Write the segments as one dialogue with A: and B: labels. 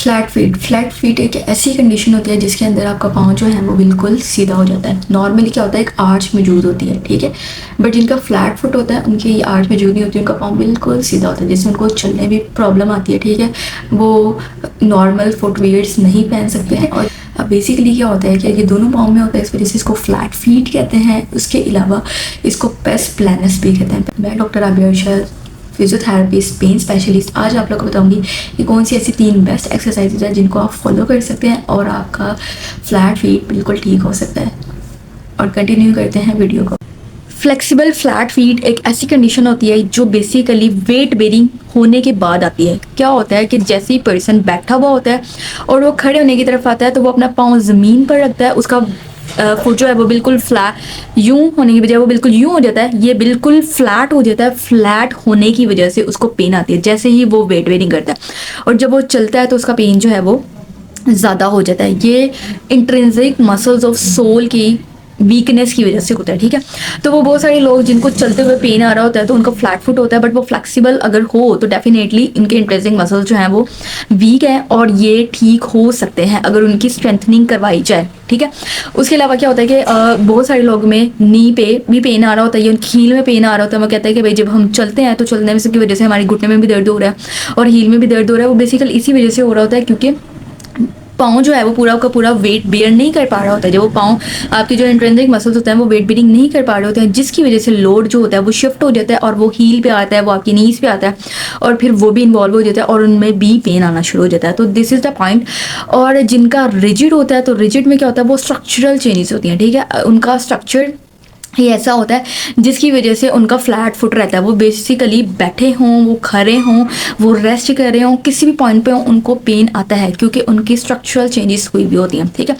A: Flat feet एक ऐसी condition होती है जिसके अंदर आपका पाँव जो है वो बिल्कुल सीधा हो जाता है। नॉर्मली क्या होता है, एक आर्च मौजूद होती है, ठीक है, बट जिनका फ्लैट फुट होता है उनकी आर्च मौजूद नहीं होती, उनका पाँव बिल्कुल सीधा होता है, जिससे उनको चलने में प्रॉब्लम आती है, ठीक है। वो नॉर्मल फुटवियर्स नहीं पहन सकते हैं। और बेसिकली क्या होता है कि ये दोनों पाँव में होता है, इस वजह से इसको फ्लैट फीट कहते हैं। उसके अलावा इसको पेस प्लानस भी कहते हैं। मैं doctor Abiya Arshad, physiotherapist, pain specialist, आज आप लोग को बताऊंगी कि कौन सी ऐसी 3 बेस्ट एक्सरसाइजेज है जिनको आप फॉलो कर सकते हैं और आपका फ्लैट फीट बिल्कुल ठीक हो सकता है। और कंटिन्यू करते हैं वीडियो को। फ्लेक्सिबल फ्लैट फीट एक ऐसी कंडीशन होती है जो बेसिकली वेट बेरिंग होने के बाद आती है। क्या होता है कि जैसे ही पर्सन बैठा हुआ होता है और वो खड़े होने की तरफ आता है तो वो अपना पाँव ज़मीन पर रखता है, उसका फुट जो है वो बिल्कुल फ्लैट यूं होने की बजाय वो बिल्कुल यूं हो जाता है, ये बिल्कुल फ्लैट हो जाता है। फ्लैट होने की वजह से उसको पेन आती है जैसे ही वो वेट बेरिंग करता है, और जब वो चलता है तो उसका पेन जो है वो ज़्यादा हो जाता है। ये इंट्रिंसिक मसल्स ऑफ सोल की वीकनेस की वजह से होता है, ठीक है। तो वो बहुत सारे लोग जिनको चलते हुए पेन आ रहा होता है तो उनका फ्लैट फुट होता है, बट वो फ्लेक्सिबल अगर हो तो डेफिनेटली इनके इंट्रिंसिक मसल्स जो हैं वो वीक है और ये ठीक हो सकते हैं अगर उनकी स्ट्रेंथनिंग करवाई जाए, ठीक है। उसके अलावा क्या होता है कि बहुत सारे लोग में नी पे भी पेन आ रहा होता है, या हील में पेन आ रहा होता है। वो कहता है कि भाई जब हम चलते हैं तो चलने में की वजह से हमारे घुटने में भी दर्द हो रहा है और हील में भी दर्द हो रहा है। वो बेसिकली इसी वजह से हो रहा होता है क्योंकि पाँव जो है वो पूरा का पूरा वेट बेयर नहीं कर पा रहा होता है। जब वो पाँव आपके जो इंट्रिंसिक मसल्स होते हैं वो वेट बेयरिंग नहीं कर पा रहे होते हैं, जिसकी वजह से लोड जो होता है वो शिफ्ट हो जाता है और वो हील पे आता है, वो आपकी नीज पे आता है और फिर वो भी इन्वॉल्व हो जाता है और उनमें भी पेन आना शुरू हो जाता है। तो दिस इज़ द पॉइंट। और जिनका रिजिड होता है तो रिजिड में क्या होता है, वो स्ट्रक्चरल चेंजेस होती हैं, ठीक है। उनका स्ट्रक्चर ये ऐसा होता है जिसकी वजह से उनका फ्लैट फुट रहता है। वो बेसिकली बैठे हों, वो खड़े हों, वो रेस्ट कर रहे हों, किसी भी पॉइंट पे उनको पेन आता है क्योंकि उनकी स्ट्रक्चरल चेंजेस कोई भी होती हैं, ठीक है।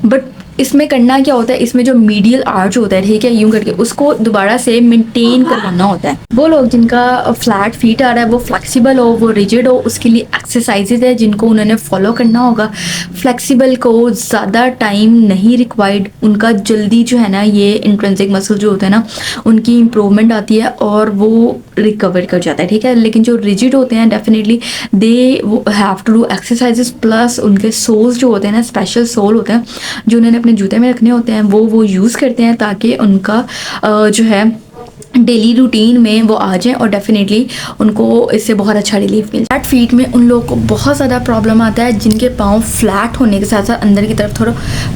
A: बट इसमें करना क्या होता है, इसमें जो मीडियल आर्च होता है, ठीक है, यूं करके उसको दोबारा से मेंटेन करवाना होता है। वो लोग जिनका फ्लैट फीट आ रहा है, वो फ्लेक्सिबल हो, वो रिजिड हो, उसके लिए एक्सरसाइजेज है जिनको उन्होंने फॉलो करना होगा। फ्लेक्सिबल को ज़्यादा टाइम नहीं रिक्वायर्ड, उनका जल्दी जो है ना ये इंट्रिंसिक मसल जो होता है ना उनकी इम्प्रूवमेंट आती है और वो रिकवर कर जाता है, ठीक है। लेकिन जो रिजिड होते हैं definitely they have to do exercises, plus उनके सोल्स जो होते हैं ना, स्पेशल सोल होते हैं जो उन्होंने अपने जूते में रखने होते हैं, वो यूज़ करते हैं ताकि उनका जो है डेली रूटीन में वो आ जाए और डेफिनेटली उनको इससे बहुत अच्छा रिलीफ मिले। फ्लैट फीट में उन लोगों को बहुत ज़्यादा प्रॉब्लम आता है जिनके पाँव फ्लैट होने के साथ साथ अंदर की तरफ थोड़ा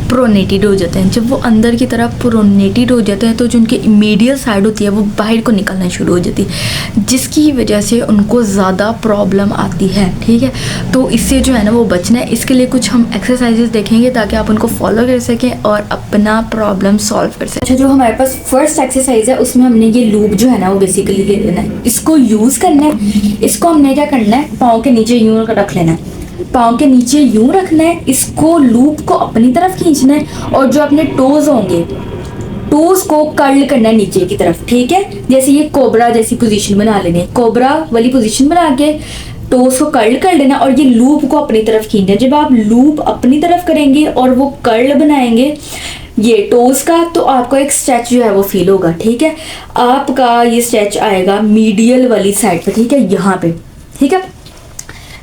A: प्रोनेटेड हो जाते हैं। जब वो अंदर की तरफ प्रोनेटेड हो जाते हैं तो जो उनकी मीडियल साइड होती है वो बाहर को निकलना शुरू हो जाती है, जिसकी वजह से उनको ज़्यादा प्रॉब्लम आती है, ठीक है। तो इससे जो है ना वो बचना है। इसके लिए कुछ हम एक्सरसाइजेज देखेंगे ताकि आप उनको फॉलो कर सकें और अपना प्रॉब्लम सॉल्व कर सकें। अच्छा, जो हमारे पास फर्स्ट एक्सरसाइज है उसमें हमने ये लूप जो है ना वो बेसिकली ले लेना है, इसको यूज करना है। इसको हमने क्या करना है, पाँव के नीचे यूं रख लेना है, पाँव के नीचे यूं रखना है, इसको लूप को अपनी तरफ खींचना है और जो अपने टोज होंगे टोज को कर्ल करना है नीचे की तरफ, ठीक है। जैसे ये कोबरा जैसी पोजीशन बना लेनी है, कोबरा वाली पोजीशन बना के टोज को कर्ल कर लेना और ये लूप को अपनी तरफ खींचना है। जब आप लूप अपनी तरफ करेंगे और वो कर्ल बनाएंगे ये टोज का तो आपको एक स्ट्रेच जो है वो फील होगा, ठीक है। आपका ये स्ट्रेच आएगा मीडियल वाली साइड पे, ठीक है, यहाँ पे, ठीक है।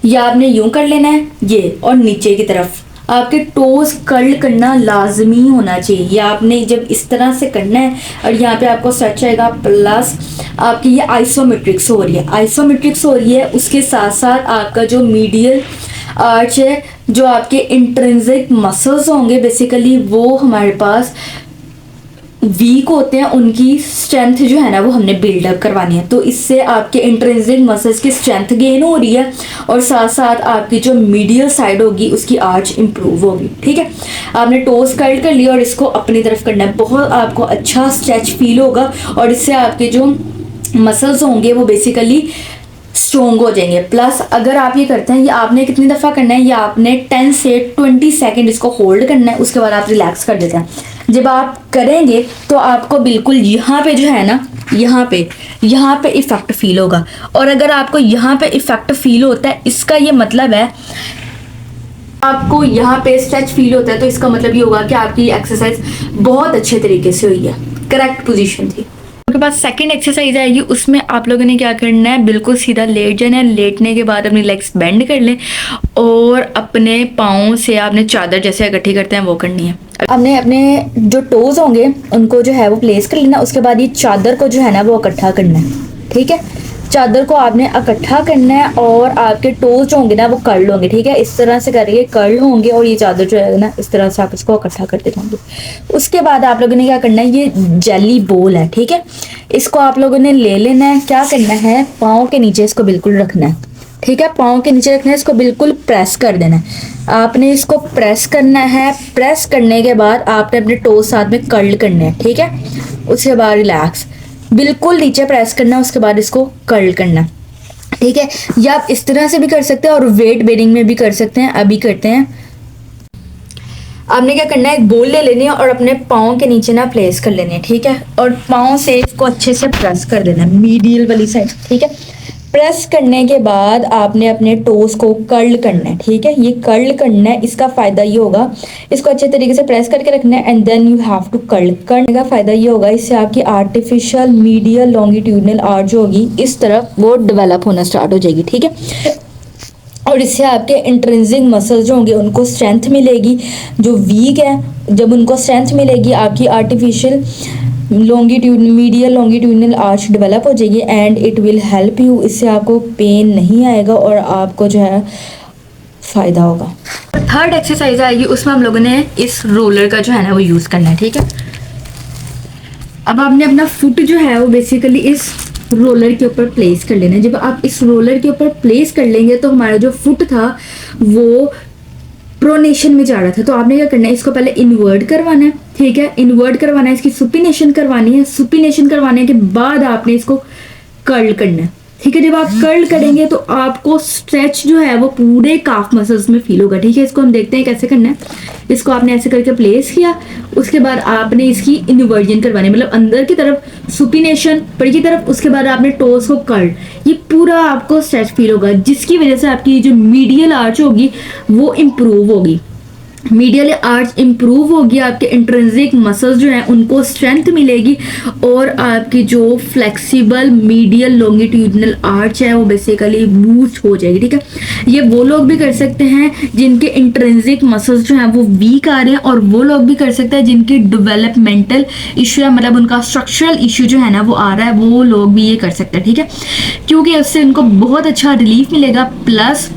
A: ये आपने यूं कर लेना है ये, और नीचे की तरफ आपके टोज कर्ल करना लाजमी होना चाहिए। ये आपने जब इस तरह से करना है और यहाँ पे आपको स्ट्रेच आएगा, प्लस आपकी ये आइसोमेट्रिक्स हो रही है, आइसोमेट्रिक्स हो रही है। उसके साथ साथ आपका जो मीडियल आर्च है, जो आपके इंट्रिंसिक मसल्स होंगे बेसिकली वो हमारे पास वीक होते हैं, उनकी स्ट्रेंथ जो है ना वो हमने बिल्डअप करवानी है। तो इससे आपके इंट्रिंसिक मसल्स की स्ट्रेंथ गेन हो रही है और साथ साथ आपकी जो मीडियल साइड होगी उसकी आर्च इंप्रूव होगी, ठीक है। आपने टोज कर्ल कर लिया और इसको अपनी तरफ करना है, बहुत आपको अच्छा स्ट्रेच फील होगा और इससे आपके जो मसल्स होंगे वो बेसिकली स्ट्रोंग हो जाएंगे। प्लस अगर आप ये करते हैं, ये आपने कितनी दफ़ा करना है, ये आपने 10 से 20 सेकेंड इसको होल्ड करना है, उसके बाद आप रिलैक्स कर देते हैं। जब आप करेंगे तो आपको बिल्कुल यहाँ पे जो है ना यहाँ पे इफ़ेक्ट फील होगा। और अगर आपको यहाँ पे इफ़ेक्ट फील होता है इसका ये मतलब है आपको यहाँ पे स्ट्रेच फील होता है, तो इसका मतलब ये होगा कि आपकी एक्सरसाइज बहुत अच्छे तरीके से हुई है, करेक्ट पोजीशन थी। बाद सेकंड एक्सरसाइज आएगी, उसमें आप लोगों ने क्या करना है, बिल्कुल सीधा लेट जाना है। लेटने के बाद अपनी लेग्स बेंड कर लें और अपने पाँव से आपने चादर जैसे इकट्ठी करते हैं वो करनी है।
B: हमने अपने जो टोज होंगे उनको जो है वो प्लेस कर लेना। उसके बाद ये चादर को जो है ना वो इकट्ठा करना है, ठीक है। चादर को आपने इकट्ठा करना है और आपके टोज जो होंगे ना वो कर्ल होंगे, ठीक है। इस तरह से करके कर्ल होंगे और ये चादर जो है ना इस तरह से आप इसको इकट्ठा करते जाएंगे। उसके बाद आप लोगों ने क्या करना है, ये जेली बॉल है, ठीक है। इसको आप लोगों ने ले लेना है। क्या करना है, पाँव के नीचे इसको बिल्कुल रखना है, ठीक है। पाँव के नीचे रखना है, इसको बिल्कुल प्रेस कर देना है। आपने इसको प्रेस करना है। प्रेस करने के बाद आपने अपने टोज साथ में कर्ल करने हैं, ठीक है। उसके बाद रिलैक्स, बिल्कुल नीचे प्रेस करना है। उसके बाद इसको कर्ल करना, ठीक है। या आप इस तरह से भी कर सकते हैं और वेट बेरिंग में भी कर सकते हैं। अभी करते हैं। आपने क्या करना है, एक बॉल ले लेनी है और अपने पाँव के नीचे ना प्लेस कर लेनी है, ठीक है। और पाँव से इसको अच्छे से प्रेस कर देना है, मीडियल वाली साइड, ठीक है। प्रेस करने के बाद आपने अपने टोस को कर्ल करना है, ठीक है। ये कर्ल करना है, इसका फ़ायदा ये होगा, इसको अच्छे तरीके से प्रेस करके रखना है and then you have to curl. करने का फ़ायदा ये होगा, इससे आपकी आर्टिफिशियल मीडियल लॉन्गिट्यूडनल आर्च जो होगी इस तरफ वो डेवलप होना स्टार्ट हो जाएगी, ठीक है। और इससे आपके इंट्रिंसिक मसल्स जो होंगे उनको स्ट्रेंथ मिलेगी। जो वीक है, जब उनको स्ट्रेंथ मिलेगी, आपकी artificial medial longitudinal arch develop हो जाएगी and it will help you. इससे आपको पेन नहीं आएगा और आपको जो है फ़ायदा होगा।
A: थर्ड एक्सरसाइज आएगी, उसमें हम लोगों ने इस रोलर का जो है ना वो यूज़ करना है, ठीक है। अब आपने अपना फुट जो है वो बेसिकली इस रोलर के ऊपर प्लेस कर लेना है। जब आप इस रोलर के ऊपर प्लेस कर लेंगे तो हमारा जो फुट था वो प्रोनेशन में जा रहा था, तो आपने क्या करना है, इसको पहले इन्वर्ट करवाना है, ठीक है। इन्वर्ट करवाना है, इसकी सुपिनेशन करवानी है। सुपिनेशन करवाने के बाद आपने इसको कर्ल करना है, ठीक है। जब आप कर्ल करेंगे तो आपको स्ट्रेच जो है वो पूरे काफ मसल्स में फील होगा, ठीक है। इसको हम देखते हैं कैसे करना है। इसको आपने ऐसे करके प्लेस किया, उसके बाद आपने इसकी इन्वर्जन करवानी है, मतलब अंदर की तरफ सुपिनेशन, ऊपर की तरफ। उसके बाद आपने टोस को कर्ल, ये पूरा आपको स्ट्रेच फील होगा, जिसकी वजह से आपकी जो मीडियल आर्च होगी वो इम्प्रूव होगी। मीडियल आर्च इम्प्रूव होगी, आपके इंट्रिंसिक मसल्स जो हैं उनको स्ट्रेंथ मिलेगी और आपकी जो फ्लेक्सिबल मीडियल लॉन्गिट्यूडनल आर्च है वो बेसिकली बूस्ट हो जाएगी, ठीक है। ये वो लोग भी कर सकते हैं जिनके इंट्रिंसिक मसल्स जो हैं वो वीक आ रहे हैं, और वो लोग भी कर सकते हैं जिनकी डेवलपमेंटल इशू है, मतलब उनका स्ट्रक्चरल इशू जो है ना वो आ रहा है, वो लोग भी ये कर सकते हैं, ठीक है। क्योंकि उससे उनको बहुत अच्छा रिलीफ मिलेगा, प्लस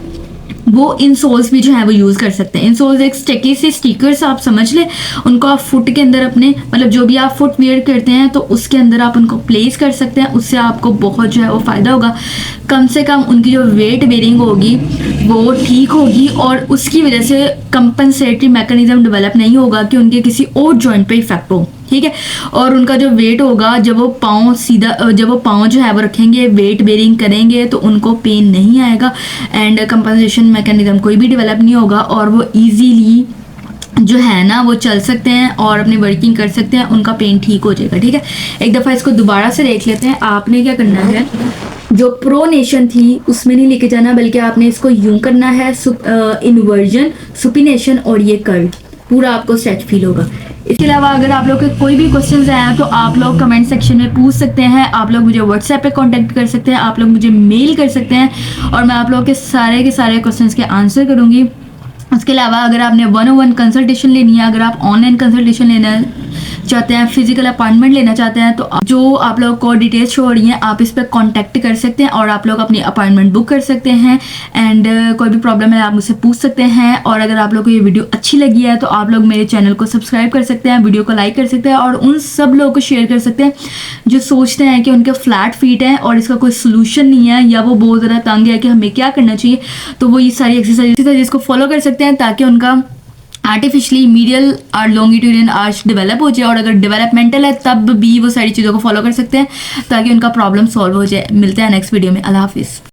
A: वो इंसोल्स भी जो है वो यूज़ कर सकते हैं। इंसोल्स एक स्टिकी से स्टिकर्स आप समझ लें, उनको आप फुट के अंदर अपने, मतलब जो भी आप फुट वियर करते हैं तो उसके अंदर आप उनको प्लेस कर सकते हैं। उससे आपको बहुत जो है वो फ़ायदा होगा। कम से कम उनकी जो वेट बेरिंग होगी वो ठीक होगी और उसकी वजह से कंपनसेटरी मैकेनिज्म डेवलप नहीं होगा कि उनके किसी और जॉइंट पे इफेक्ट हो, ठीक है। और उनका जो वेट होगा, जब वो पाँव जो है वो रखेंगे, वेट बेरिंग करेंगे, तो उनको पेन नहीं आएगा एंड कंपनसेशन मैकेनिज्म कोई भी डेवलप नहीं होगा और वो इजीली जो है ना वो चल सकते हैं और अपनी वर्किंग कर सकते हैं, उनका पेन ठीक हो जाएगा, ठीक है। एक दफ़ा इसको दोबारा से देख लेते हैं। आपने क्या करना है, जो प्रोनेशन थी उसमें नहीं लेके जाना, बल्कि आपने इसको यूं करना है, इन्वर्जन, सुपिनेशन और ये कर्ल, पूरा आपको स्ट्रेच फील होगा। इसके अलावा अगर आप लोग के कोई भी क्वेश्चंस आए तो आप लोग कमेंट सेक्शन में पूछ सकते हैं। आप लोग मुझे व्हाट्सएप पे कांटेक्ट कर सकते हैं, आप लोग मुझे मेल कर सकते हैं और मैं आप लोग के सारे क्वेश्चंस के आंसर करूँगी। उसके अलावा अगर आपने 101 कंसल्टेशन लेनी है, अगर आप ऑनलाइन कंसल्टेशन लेना चाहते हैं, फिजिकल अपॉइंटमेंट लेना चाहते हैं, तो जो आप लोग को डिटेल्स शो हो रही हैं आप इस पर कांटेक्ट कर सकते हैं और आप लोग अपनी अपॉइंटमेंट बुक कर सकते हैं एंड कोई भी प्रॉब्लम है आप मुझसे पूछ सकते हैं। और अगर आप लोग को ये वीडियो अच्छी लगी है तो आप लोग मेरे चैनल को सब्सक्राइब कर सकते हैं, वीडियो को लाइक कर सकते हैं और उन सब लोगों को शेयर कर सकते हैं जो सोचते हैं कि उनके फ्लैट फीट है और इसका कोई सोल्यूशन नहीं है, या वो बहुत ज़्यादा तंग है कि हमें क्या करना चाहिए। तो वो ये सारी एक्सरसाइज जिसको फॉलो कर सकते हैं ताकि उनका आर्टिफिशियली मीडियल और लॉन्गिट्यूडनल आर्च डेवलप हो जाए, और अगर डेवलपमेंटल है तब भी वो सारी चीज़ों को फॉलो कर सकते हैं ताकि उनका प्रॉब्लम सॉल्व हो जाए। मिलते हैं नेक्स्ट वीडियो में। अल्लाह हाफिज़।